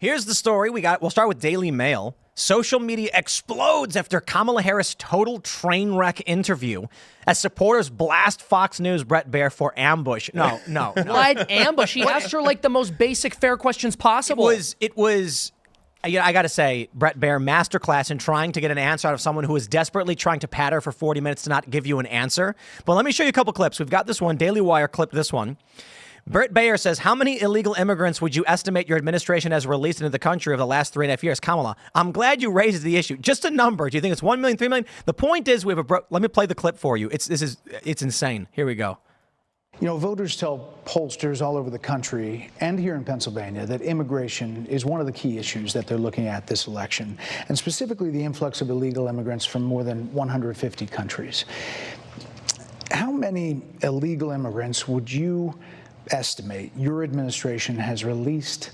Here's the story we'll start with Daily Mail. Social media explodes after Kamala Harris' total train wreck interview as supporters blast Fox News Brett Baier for ambush. No. What ambush? He asked her like the most basic fair questions possible. It was. I got to say, Brett Baier, masterclass in trying to get an answer out of someone who is desperately trying to pat her for 40 minutes to not give you an answer. But let me show you a couple clips. We've got this one. Daily Wire clipped this one. Brett Baier says, how many illegal immigrants would you estimate your administration has released into the country over the last 3.5 years? Kamala, I'm glad you raised the issue. Just a number. Do you think it's 1 million, 3 million? The point is, let me play the clip for you. It's insane. Here we go. You know, voters tell pollsters all over the country and here in Pennsylvania that immigration is one of the key issues that they're looking at this election, and specifically the influx of illegal immigrants from more than 150 countries. How many illegal immigrants would you estimate your administration has released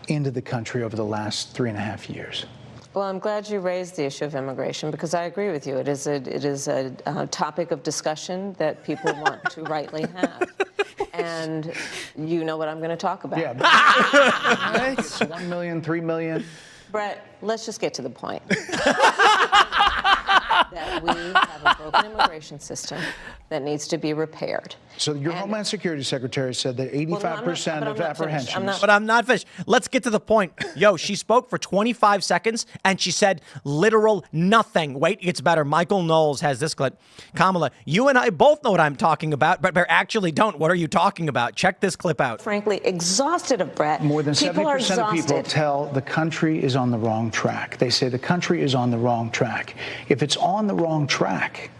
into the country over the last 3.5 years? Well, I'm glad you raised the issue of immigration because I agree with you. It is a topic of discussion that people want to rightly have. And you know what I'm going to talk about. Yeah. Right. It's 1 million, 3 million. Brett, let's just get to the point. That we have a broken immigration system that needs to be repaired. So your Homeland Security Secretary said that 85% of apprehensions. But I'm not finished. Let's get to the point. Yo, she spoke for 25 seconds and she said literal nothing. Wait, it gets better. Michael Knowles has this clip. Kamala, you and I both know what I'm talking about, but actually don't. What are you talking about? Check this clip out. Frankly, exhausted of Brett. More than 70% of people tell the country is on the wrong track. They say the country is on the wrong track. If it's on the wrong track,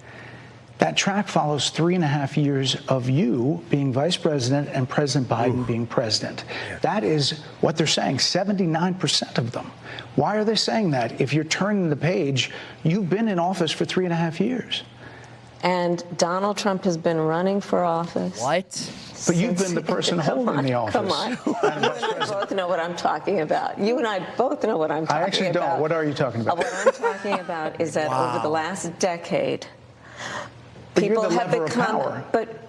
that track follows 3.5 years of you being vice president and President Biden being president. Yeah. That is what they're saying, 79% of them. Why are they saying that? If you're turning the page, you've been in office for 3.5 years. And Donald Trump has been running for office. What? But you've been the person holding the office. Come on. You and I both know what I'm talking about. You and I both know what I'm talking about. I actually don't. What are you talking about? What I'm talking about is that over the last decade, people have become. But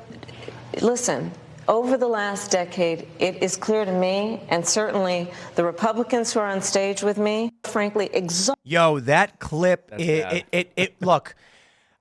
listen, over the last decade, it is clear to me, and certainly the Republicans who are on stage with me, frankly, exhausted. Yo, that clip, look,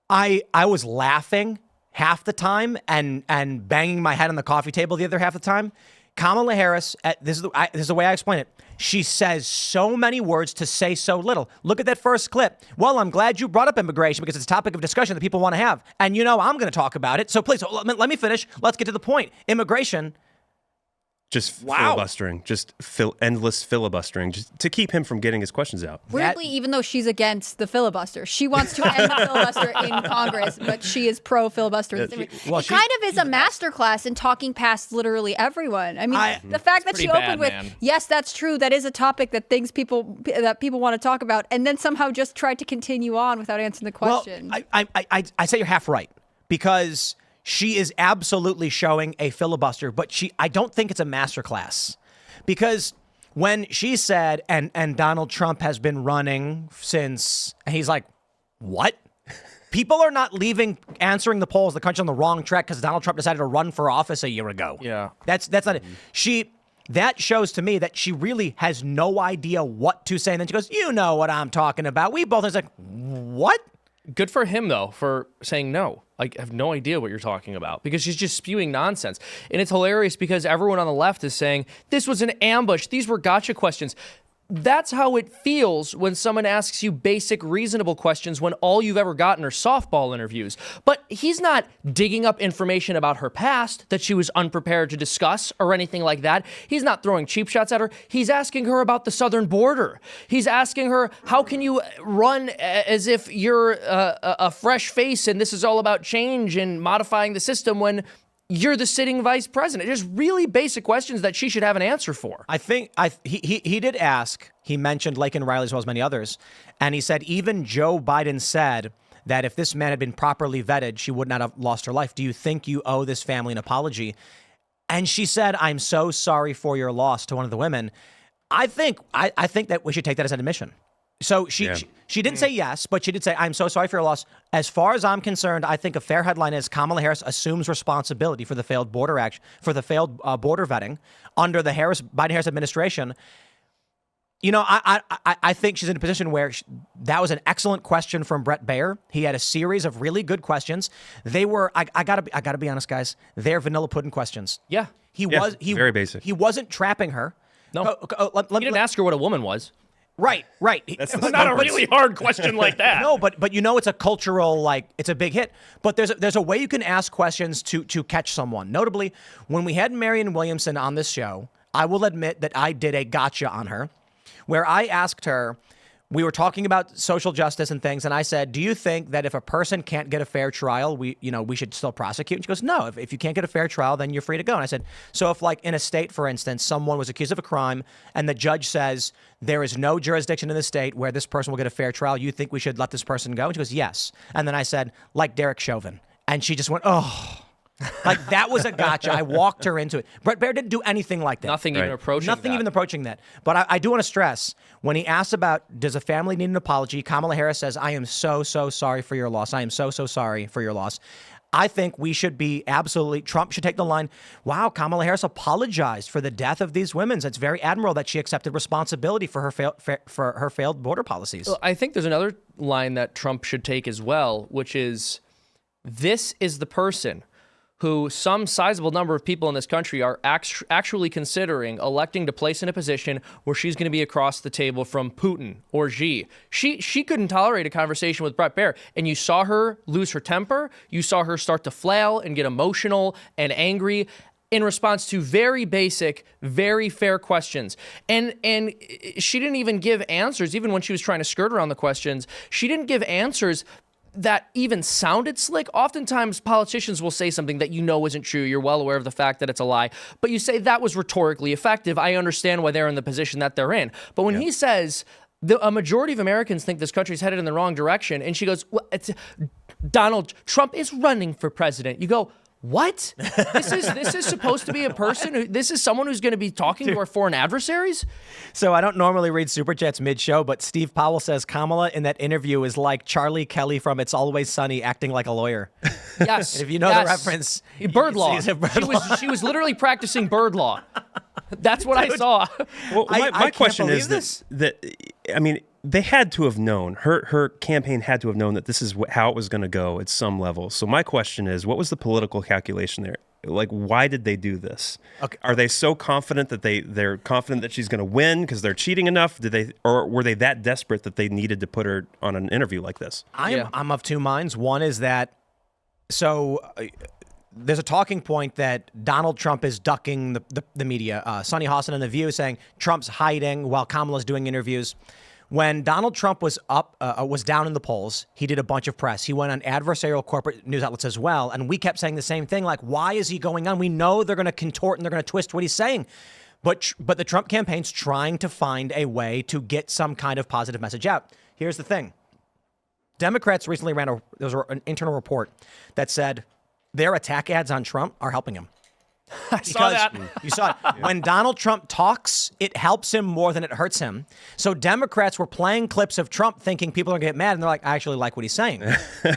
I was laughing half the time and banging my head on the coffee table the other half the time. Kamala Harris, this is the way I explain it. She says so many words to say so little. Look at that first clip. Well, I'm glad you brought up immigration because it's a topic of discussion that people want to have. And you know I'm going to talk about it. So please, let me finish. Let's get to the point. Immigration. Just filibustering, endless filibustering, just to keep him from getting his questions out. Weirdly, even though she's against the filibuster, she wants to end the filibuster in Congress, but she is pro-filibuster. It kind of is a masterclass in talking past literally everyone. I mean, the fact that she opened with, yes, that's true, that is a topic that people want to talk about, and then somehow just tried to continue on without answering the question. Well, I say you're half right, because she is absolutely showing a filibuster, but I don't think it's a masterclass, because when she said, and Donald Trump has been running since, and he's like, what? People are not answering the polls, the country on the wrong track because Donald Trump decided to run for office a year ago. Yeah. That's not it. That shows to me that she really has no idea what to say. And then she goes, you know what I'm talking about. We both, it's like, what? Good for him, though, for saying no. Like, I have no idea what you're talking about, because she's just spewing nonsense. And it's hilarious because everyone on the left is saying, this was an ambush. These were gotcha questions. That's how it feels when someone asks you basic, reasonable questions when all you've ever gotten are softball interviews. But he's not digging up information about her past that she was unprepared to discuss or anything like that. He's not throwing cheap shots at her. He's asking her about the southern border. He's asking her, how can you run as if you're a fresh face and this is all about change and modifying the system when you're the sitting vice president? Just really basic questions that she should have an answer for. I think he did ask. He mentioned Laken Riley as well as many others. And he said even Joe Biden said that if this man had been properly vetted, she would not have lost her life. Do you think you owe this family an apology? And she said, I'm so sorry for your loss, to one of the women. I think that we should take that as an admission. So she didn't say yes, but she did say, I'm so sorry for your loss. As far as I'm concerned, I think a fair headline is Kamala Harris assumes responsibility for the failed border border vetting under the Biden-Harris administration. I think she's in a position where that was an excellent question from Brett Baer. He had a series of really good questions. They were, I gotta be honest, guys. They're vanilla pudding questions. Yeah. He very basic. He wasn't trapping her. No. He didn't ask her what a woman was. Right. That's not a really hard question like that. No, but it's a cultural, it's a big hit. But there's a way you can ask questions to catch someone. Notably, when we had Marianne Williamson on this show, I will admit that I did a gotcha on her, where I asked her, we were talking about social justice and things, and I said, do you think that if a person can't get a fair trial, we should still prosecute? And she goes, no, if you can't get a fair trial, then you're free to go. And I said, so if in a state, for instance, someone was accused of a crime and the judge says there is no jurisdiction in the state where this person will get a fair trial, you think we should let this person go? And she goes, yes. And then I said, like Derek Chauvin. And she just went, oh. That was a gotcha. I walked her into it. Brett Baer didn't do anything like that. Nothing even approaching Nothing even approaching that. But I do want to stress, when he asked about, does a family need an apology, Kamala Harris says, I am so sorry for your loss. I am so sorry for your loss. I think we should be Trump should take the line, wow, Kamala Harris apologized for the death of these women. It's very admirable that she accepted responsibility for her failed border policies. Well, I think there's another line that Trump should take as well, which is, this is the person who some sizable number of people in this country are actually considering electing to place in a position where she's going to be across the table from Putin or Xi. She couldn't tolerate a conversation with Brett Baer, and you saw her lose her temper. You saw her start to flail and get emotional and angry in response to very basic, very fair questions. And she didn't even give answers, even when she was trying to skirt around the questions. She didn't give answers that even sounded slick. Oftentimes, politicians will say something that isn't true. You're well aware of the fact that it's a lie, but you say that was rhetorically effective. I understand why they're in the position that they're in. But when he says a majority of Americans think this country's headed in the wrong direction, and she goes, well, Donald Trump is running for president. You go, what? This is supposed to be a person this is someone who's going to be talking to our foreign adversaries? So I don't normally read Super Chats mid-show, but Steve Powell says Kamala in that interview is like Charlie Kelly from It's Always Sunny acting like a lawyer. Yes. And if you know the reference. Bird law. She was literally practicing bird law. That's what I saw. Well, my question is that they had to have known, her campaign had to have known that this is how it was going to go at some level. So my question is, what was the political calculation there? Why did they do this? Okay. Are they so confident that they're confident that she's going to win because they're cheating enough? Or were they that desperate that they needed to put her on an interview like this? I'm of two minds. One is that, there's a talking point that Donald Trump is ducking the media. Sonny Hawson in The View saying Trump's hiding while Kamala's doing interviews. When Donald Trump was down in the polls, he did a bunch of press. He went on adversarial corporate news outlets as well. And we kept saying the same thing, why is he going on? We know they're going to contort and they're going to twist what he's saying. But the Trump campaign's trying to find a way to get some kind of positive message out. Here's the thing. Democrats recently there was an internal report that said their attack ads on Trump are helping him. I saw that. You saw it. Yeah. When Donald Trump talks, it helps him more than it hurts him. So Democrats were playing clips of Trump thinking people are going to get mad, and they're like, I actually like what he's saying.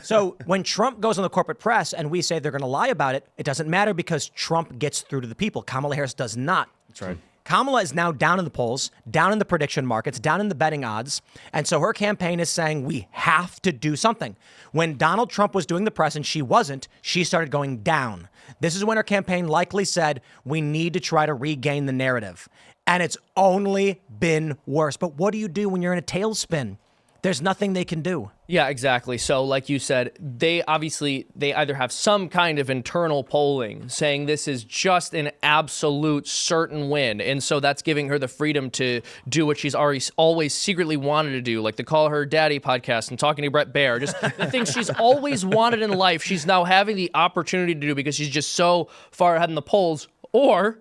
So when Trump goes on the corporate press and we say they're going to lie about it, it doesn't matter because Trump gets through to the people. Kamala Harris does not. That's right. Kamala is now down in the polls, down in the prediction markets, down in the betting odds. And so her campaign is saying we have to do something. When Donald Trump was doing the press and she wasn't, she started going down. This is when her campaign likely said we need to try to regain the narrative. And it's only been worse. But what do you do when you're in a tailspin? There's nothing they can do. Yeah, exactly. So like you said, they either have some kind of internal polling saying this is just an absolute certain win. And so that's giving her the freedom to do what she's always secretly wanted to do, like the Call Her Daddy podcast and talking to Brett Baer. Just the things she's always wanted in life, she's now having the opportunity to do because she's just so far ahead in the polls. Or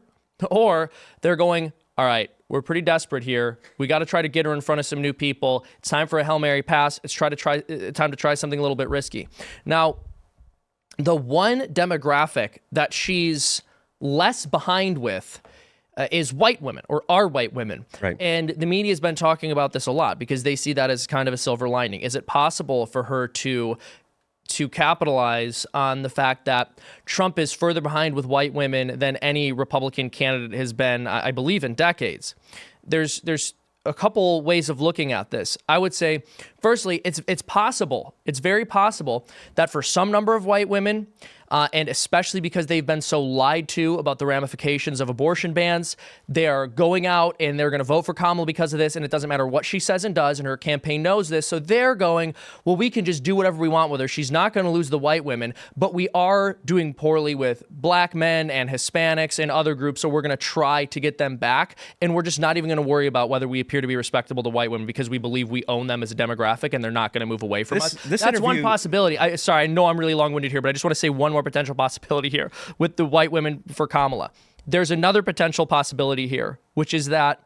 they're going, all right, we're pretty desperate here. We got to try to get her in front of some new people. It's time for a Hail Mary pass. It's time to try something a little bit risky. Now, the one demographic that she's less behind with is white women, or are white women. Right. And the media has been talking about this a lot because they see that as kind of a silver lining. Is it possible for her to capitalize on the fact that Trump is further behind with white women than any Republican candidate has been, I believe, in decades? There's a couple ways of looking at this. I would say, firstly, it's possible. It's very possible that for some number of white women, and especially because they've been so lied to about the ramifications of abortion bans, they are going out and they're going to vote for Kamala because of this, and it doesn't matter what she says and does, and her campaign knows this, so they're going, well, we can just do whatever we want with her. She's not going to lose the white women, but we are doing poorly with black men and Hispanics and other groups, so we're going to try to get them back, and we're just not even going to worry about whether we appear to be respectable to white women because we believe we own them as a demographic and they're not going to move away from us. That's one possibility. Sorry, I know I'm really long-winded here, but I just want to say one more potential possibility here with the white women for Kamala. There's another potential possibility here, which is that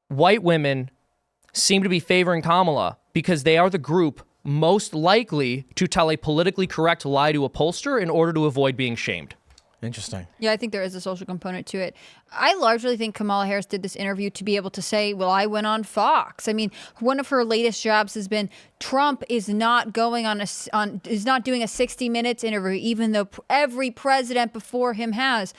white women seem to be favoring Kamala because they are the group most likely to tell a politically correct lie to a pollster in order to avoid being shamed. Interesting. Yeah, I think there is a social component to it. I largely think Kamala Harris did this interview to be able to say, well, I went on Fox. I mean, one of her latest jobs has been Trump is not going is not doing a 60 Minutes interview, even though every president before him has.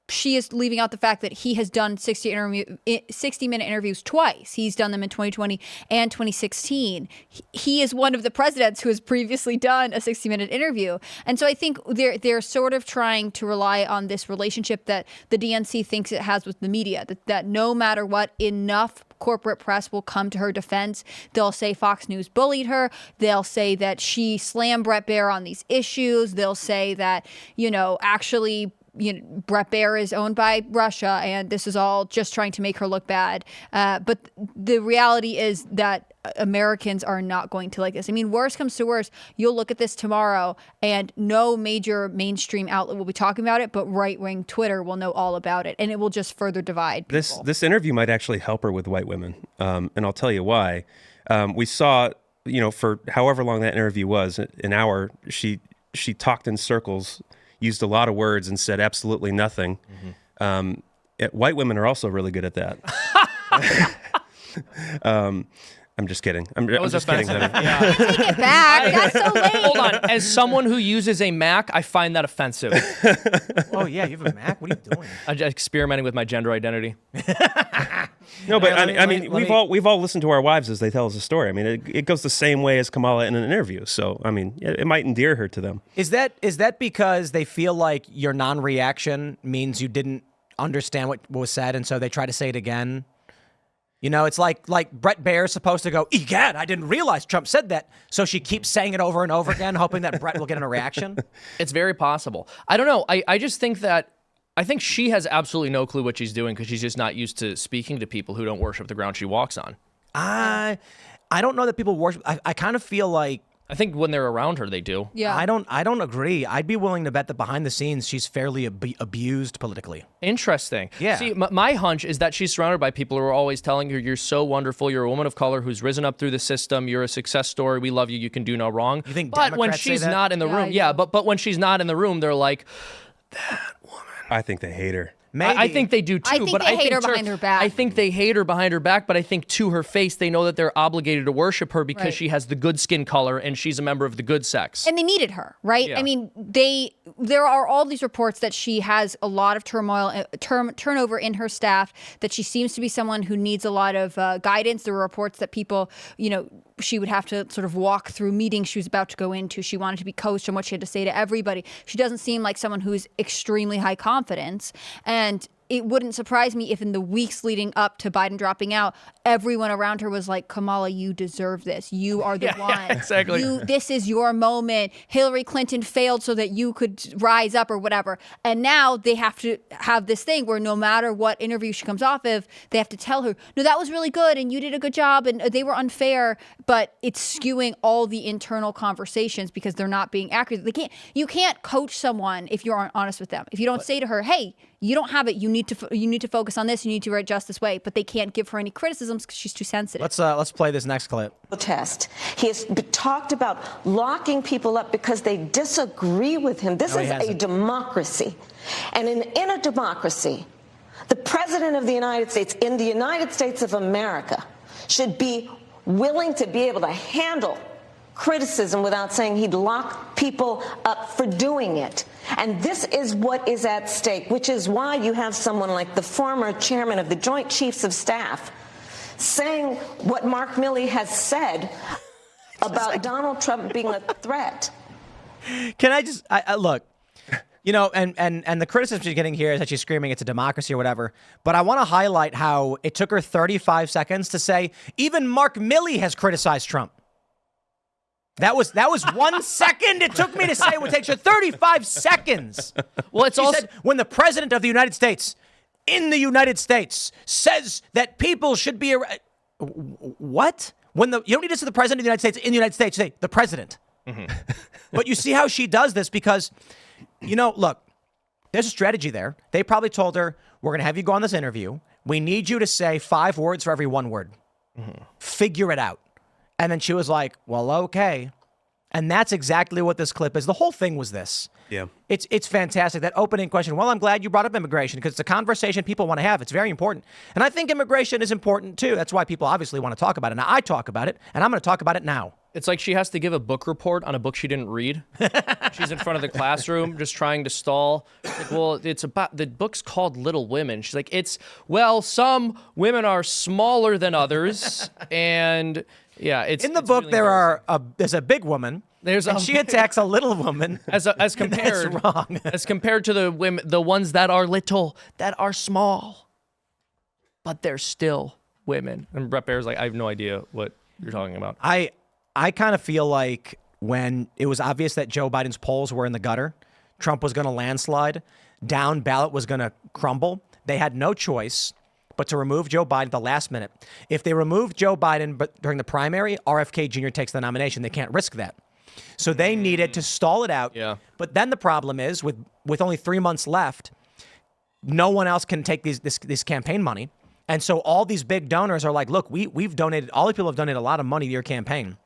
She is leaving out the fact that he has done 60-minute interviews twice. He's done them in 2020 and 2016. He is one of the presidents who has previously done a 60-minute interview. And so I think they're sort of trying to rely on this relationship that the DNC thinks it has with the media, that no matter what, enough corporate press will come to her defense. They'll say Fox News bullied her. They'll say that she slammed Bret Baier on these issues. They'll say that, actually, Bret Baier is owned by Russia, and this is all just trying to make her look bad. But the reality is that Americans are not going to like this. I mean, worst comes to worst, you'll look at this tomorrow, and no major mainstream outlet will be talking about it, but right-wing Twitter will know all about it, and it will just further divide people. This interview might actually help her with white women, and I'll tell you why. We saw, for however long that interview was, an hour, she talked in circles, used a lot of words and said absolutely nothing. White women are also really good at that. I'm just kidding. I'm just kidding. Yeah. Take it back. That's so late. Hold on. As someone who uses a Mac, I find that offensive. Oh, yeah, you have a Mac? What are you doing? I'm experimenting with my gender identity. No, but I mean, we've all listened to our wives as they tell us a story. I mean, it goes the same way as Kamala in an interview. So, I mean, it might endear her to them. Is that because they feel like your non-reaction means you didn't understand what was said, and so they try to say it again? It's like Bret Baier is supposed to go, egad, I didn't realize Trump said that. So she keeps saying it over and over again, hoping that Bret will get a reaction. It's very possible. I don't know. I just think that I think she has absolutely no clue what she's doing because she's just not used to speaking to people who don't worship the ground she walks on. I don't know that people worship. I kind of feel like, I think when they're around her, they do. Yeah. I don't agree. I'd be willing to bet that behind the scenes, she's fairly abused politically. Interesting. Yeah. See, my hunch is that she's surrounded by people who are always telling her, you're so wonderful. You're a woman of color who's risen up through the system. You're a success story. We love you. You can do no wrong. You think but when Democrats she's say that? not in the room, but when she's not in the room, they're like, that woman. I think they hate her. Maybe. I think they do too. I think they hate her behind her back. I think they hate her behind her back, but I think to her face, they know that they're obligated to worship her because she has the good skin color and she's a member of the good sex. And they needed her, right? Yeah. I mean, there are all these reports that she has a lot of turmoil, turnover in her staff, that she seems to be someone who needs a lot of guidance. There were reports that people, she would have to sort of walk through meetings she was about to go into. She wanted to be coached on what she had to say to everybody. She doesn't seem like someone who's extremely high confidence. And it wouldn't surprise me if in the weeks leading up to Biden dropping out, everyone around her was like, Kamala, you deserve this. You are the one. Yeah, exactly. This is your moment. Hillary Clinton failed so that you could rise up or whatever. And now they have to have this thing where no matter what interview she comes off of, they have to tell her, no, that was really good and you did a good job and they were unfair, but it's skewing all the internal conversations because they're not being accurate. You can't coach someone if you aren't honest with them. If you don't say to her, hey, you don't have it. You need to focus on this. You need to adjust this way. But they can't give her any criticisms because she's too sensitive. Let's play this next clip. Test. He has talked about locking people up because they disagree with him. This is a democracy. And in a democracy, the president of the United States, in the United States of America, should be willing to be able to handle criticism without saying he'd lock people up for doing it. And this is what is at stake, which is why you have someone like the former chairman of the Joint Chiefs of Staff saying what Mark Milley has said about Donald Trump being a threat. Can I just look? You know, and the criticism she's getting here is that she's screaming it's a democracy or whatever. But I want to highlight how it took her 35 seconds to say even Mark Milley has criticized Trump. That was 1 second it took me to say it would take her 35 seconds. Well, it's also said, when the president of the United States in the United States says that people should be what? When you don't need to say the president of the United States in the United States, say the president. Mm-hmm. But you see how she does this because, you know, look, there's a strategy there. They probably told her, we're going to have you go on this interview. We need you to say 5 words for every 1 word. Mm-hmm. Figure it out. And then she was like, well, okay. And that's exactly what this clip is. The whole thing was this. Yeah. It's fantastic. That opening question. Well, I'm glad you brought up immigration because it's a conversation people want to have. It's very important. And I think immigration is important too. That's why people obviously want to talk about it. Now, I talk about it, and I'm going to talk about it now. It's like she has to give a book report on a book she didn't read. She's in front of the classroom just trying to stall. Like, well, it's about, the book's called Little Women. She's like, some women are smaller than others. And yeah, it's in the it's book really there's a big woman. And she attacks a little woman. As compared, that's wrong. As compared to the women, the ones that are little, that are small, but they're still women. And Brett Baer's like, I have no idea what you're talking about. I kind of feel like when it was obvious that Joe Biden's polls were in the gutter, Trump was going to landslide, down ballot was going to crumble, they had no choice but to remove Joe Biden at the last minute. If they removed Joe Biden but during the primary, RFK Jr. takes the nomination. They can't risk that. So they needed to stall it out. Yeah. But then the problem is with only 3 months left, no one else can take this campaign money. And so all these big donors are like, look, we've donated, all the people have donated a lot of money to your campaign.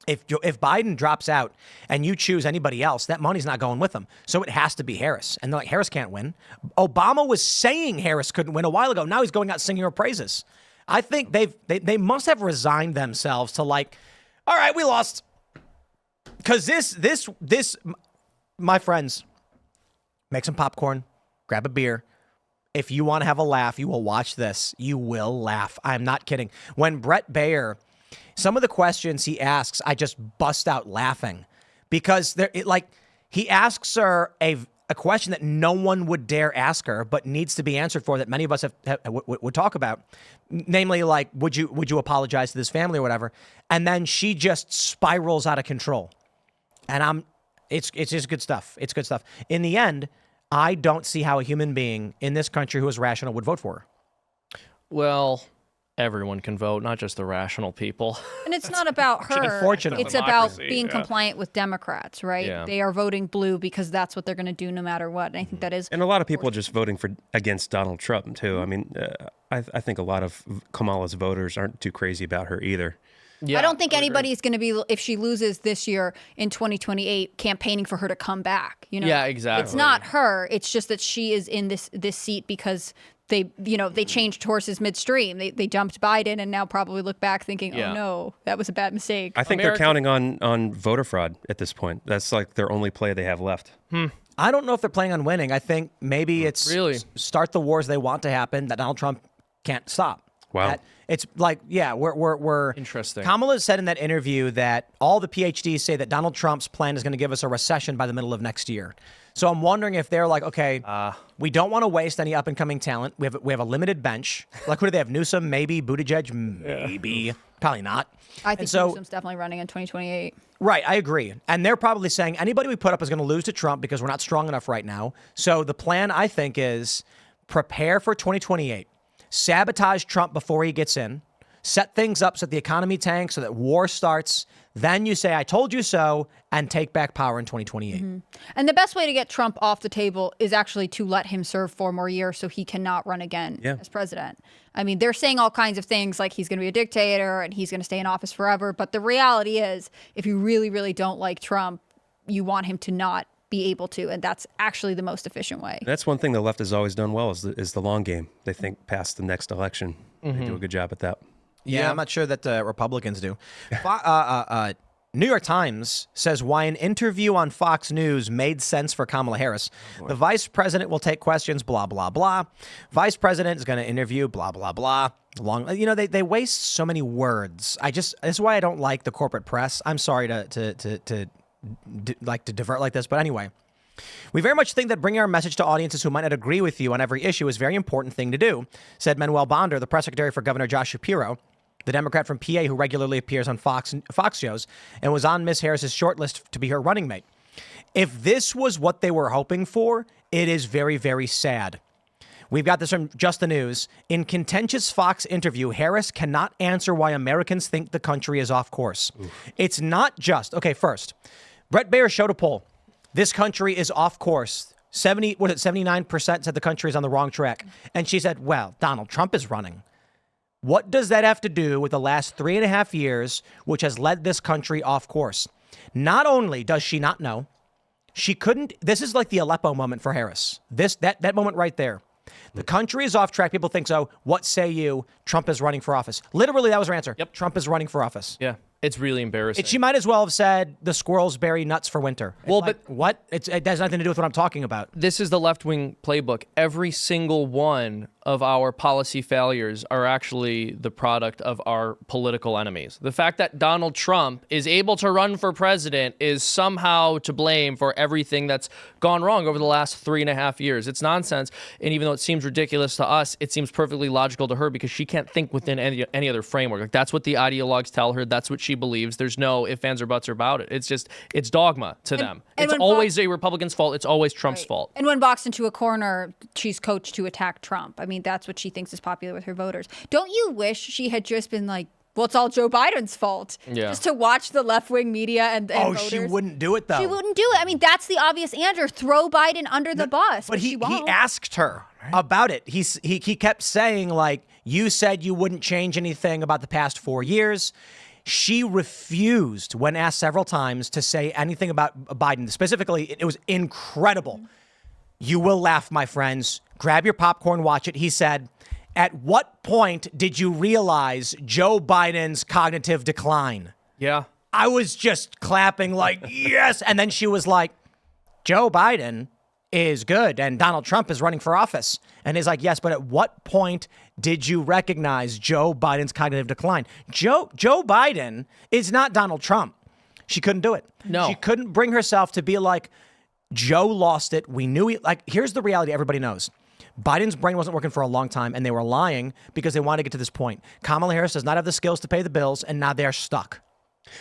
If Biden drops out and you choose anybody else, that money's not going with them. So it has to be Harris. And they're like, Harris can't win. Obama was saying Harris couldn't win a while ago. Now he's going out singing her praises. I think they must have resigned themselves to like, all right, we lost. Because this, my friends, make some popcorn, grab a beer. If you want to have a laugh, you will watch this. You will laugh. I'm not kidding. When Brett Baer, some of the questions he asks, I just bust out laughing because he asks her a question that no one would dare ask her, but needs to be answered for that many of us would talk about, namely like, would you apologize to this family or whatever? And then she just spirals out of control. And it's just good stuff. It's good stuff. In the end, I don't see how a human being in this country who is rational would vote for her. Well, everyone can vote, not just the rational people. And it's not about her. Unfortunately. It's about being compliant with Democrats, right? Yeah. They are voting blue because that's what they're going to do no matter what. And I think that is. And a lot of people are just voting against Donald Trump, too. I mean, I think a lot of Kamala's voters aren't too crazy about her either. Yeah, I don't think anybody's going to be, if she loses this year in 2028, campaigning for her to come back. You know? Yeah, exactly. It's not her. It's just that she is in this seat because they changed horses midstream. They dumped Biden and now probably look back thinking, oh no, that was a bad mistake. I think they're counting on voter fraud at this point. That's like their only play they have left. I don't know if they're planning on winning. I think maybe it's really start the wars they want to happen that Donald Trump can't stop. Wow. It's like, yeah, we're interesting. Kamala said in that interview that all the PhDs say that Donald Trump's plan is going to give us a recession by the middle of next year. So I'm wondering if they're like, okay, we don't want to waste any up and coming talent. We have a limited bench. Like, who do they have? Newsom, maybe. Buttigieg, maybe. Probably not. I think Newsom's definitely running in 2028. Right, I agree. And they're probably saying anybody we put up is going to lose to Trump because we're not strong enough right now. So the plan, I think, is prepare for 2028. Sabotage Trump before he gets in, set things up so that the economy tanks, so that war starts. Then you say, I told you so, and take back power in 2028. Mm-hmm. And the best way to get Trump off the table is actually to let him serve 4 more years so he cannot run again as president. I mean, they're saying all kinds of things like he's going to be a dictator and he's going to stay in office forever. But the reality is, if you really, really don't like Trump, you want him to not be able to, and that's actually the most efficient way. That's one thing the left has always done well is the long game. They think past the next election. They do a good job at that. Yeah, I'm not sure that Republicans do. New York Times says why an interview on Fox News made sense for Kamala Harris. The vice president will take questions, blah, blah, blah. Vice president is going to interview, blah, blah, blah. They waste so many words. This is why I don't like the corporate press. I'm sorry to divert like this, but anyway. We very much think that bringing our message to audiences who might not agree with you on every issue is a very important thing to do, said Manuel Bonder, the press secretary for Governor Josh Shapiro, the Democrat from PA who regularly appears on Fox shows and was on Miss Harris's shortlist to be her running mate. If this was what they were hoping for, it is very, very sad. We've got this from Just the News. In contentious Fox interview, Harris cannot answer why Americans think the country is off course. Oof. It's not just, okay, first, Brett Baer showed a poll. This country is off course. 79% said the country is on the wrong track. And she said, well, Donald Trump is running. What does that have to do with the last 3.5 years, which has led this country off course? Not only does she not know, she couldn't. This is like the Aleppo moment for Harris. That moment right there. The country is off track. People think so. What say you? Trump is running for office. Literally, that was her answer. Yep. Trump is running for office. Yeah. It's really embarrassing. She might as well have said the squirrels bury nuts for winter. Well, but what? It has nothing to do with what I'm talking about. This is the left-wing playbook. Every single one of our policy failures are actually the product of our political enemies. The fact that Donald Trump is able to run for president is somehow to blame for everything that's gone wrong over the last 3.5 years. It's nonsense. And even though it seems ridiculous to us, it seems perfectly logical to her because she can't think within any other framework. Like, that's what the ideologues tell her. That's what she believes. There's no ifs, ands, or buts about it. It's dogma to them. It's always a Republican's fault. It's always Trump's fault. And when boxed into a corner, she's coached to attack Trump. I mean, that's what she thinks is popular with her voters. Don't you wish she had just been like, well, it's all Joe Biden's fault. Yeah. Just to watch the left-wing media and voters. She wouldn't do it, though. She wouldn't do it. I mean, that's the obvious answer. Throw Biden under the bus. But he won't. asked her about it. He kept saying, like, you said you wouldn't change anything about the past 4 years. She refused, when asked several times, to say anything about Biden. Specifically, it was incredible. You will laugh, my friends. Grab your popcorn, watch it. He said, at what point did you realize Joe Biden's cognitive decline? Yeah. I was just clapping like, yes. And then she was like, Joe Biden is good and Donald Trump is running for office. And he's like, yes, but at what point did you recognize Joe Biden's cognitive decline? Joe Biden is not Donald Trump. She couldn't do it. No. She couldn't bring herself to be like, Joe lost it. We knew it. Like, here's the reality everybody knows. Biden's brain wasn't working for a long time, and they were lying because they wanted to get to this point. Kamala Harris does not have the skills to pay the bills, and now they're stuck.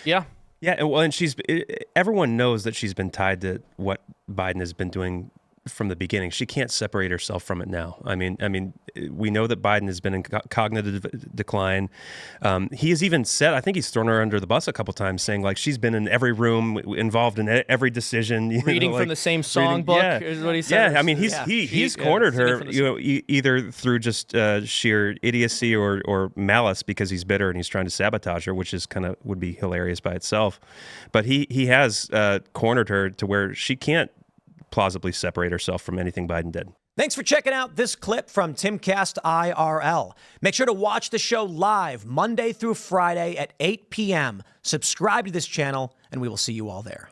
Yeah. Yeah, well, and everyone knows that she's been tied to what Biden has been doing from the beginning. She can't separate herself from it now. I mean, we know that Biden has been in cognitive decline. He has even said, I think he's thrown her under the bus a couple times, saying like she's been in every room, involved in every decision. Reading from the same songbook is what he said. Yeah, I mean, he's cornered her, either through just sheer idiocy or malice because he's bitter and he's trying to sabotage her, which is would be hilarious by itself. But he has cornered her to where she can't plausibly separate herself from anything Biden did. Thanks for checking out this clip from Timcast IRL. Make sure to watch the show live Monday through Friday at 8 p.m. Subscribe to this channel, and we will see you all there.